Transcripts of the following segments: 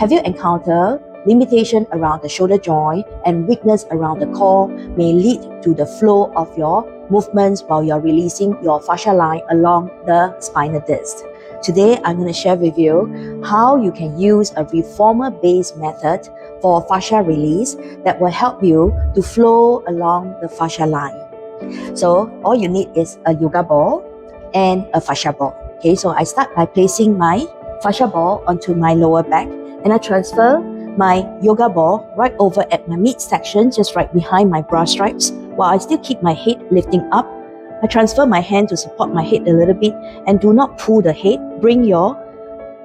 Have you encountered limitation around the shoulder joint and weakness around the core may lead to the flow of your movements while you're releasing your fascial line along the spinal disc? Today, I'm going to share with you how you can use a reformer-based method for fascia release that will help you to flow along the fascia line. So all you need is a yoga ball and a fascia ball. Okay, so I start by placing my fascia ball onto my lower back, and I transfer my yoga ball right over at my midsection, just right behind my bra stripes, while I still keep my head lifting up. I transfer my hand to support my head a little bit, and do not pull the head. Bring your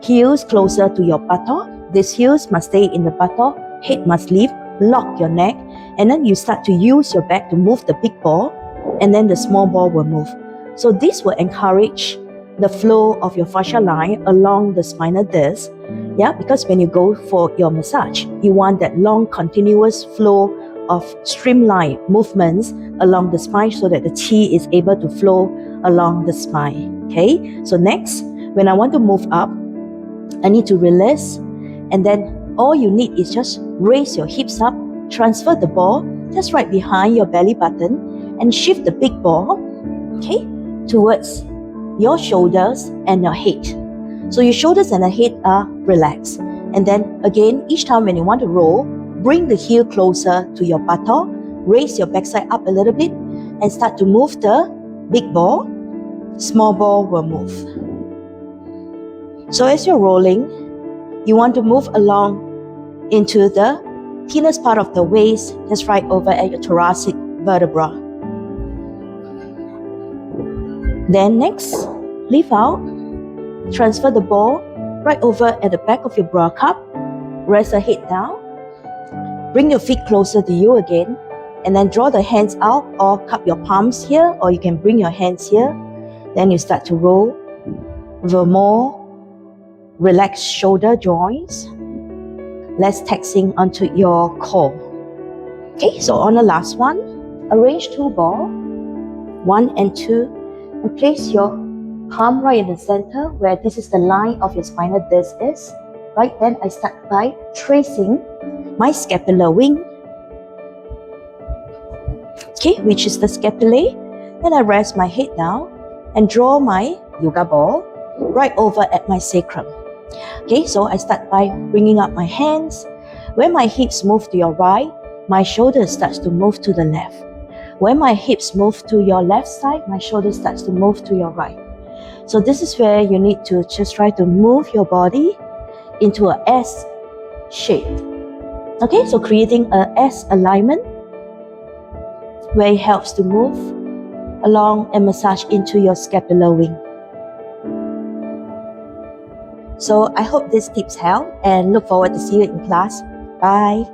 heels closer to your buttock. These heels must stay in the buttock, head must lift, lock your neck, and then you start to use your back to move the big ball, and then the small ball will move. So this will encourage the flow of your fascia line along the spinal disc. Yeah, because when you go for your massage, you want that long continuous flow of streamlined movements along the spine so that the chi is able to flow along the spine. Okay, so next, when I want to move up, I need to release, and then all you need is just raise your hips up, transfer the ball just right behind your belly button, and shift the big ball, okay, towards your shoulders and your head. So your shoulders and the head are relaxed. And then again, each time when you want to roll, bring the heel closer to your buttock, raise your backside up a little bit, and start to move the big ball. Small ball will move. So as you're rolling, you want to move along into the thinnest part of the waist, just right over at your thoracic vertebra. Then next, lift out, transfer the ball right over at the back of your bra cup, rest the head down, bring your feet closer to you again, and then draw the hands out or cup your palms here, or you can bring your hands here. Then you start to roll with a more relaxed shoulder joints, less taxing onto your core. Okay, so on the last one, arrange two balls, 1 and 2, and place your palm right in the center where this is the line of your spinal disc is. Right, then I start by tracing my scapular wing, okay, which is the scapulae. Then I rest my head down and draw my yoga ball right over at my sacrum. Okay, so I start by bringing up my hands. When my hips move to your right, my shoulders starts to move to the left. When my hips move to your left side, my shoulders starts to move to your right. So this is where you need to just try to move your body into a S shape. Okay, so creating a S alignment where it helps to move along and massage into your scapular wing. So I hope these tips help and look forward to see you in class. Bye.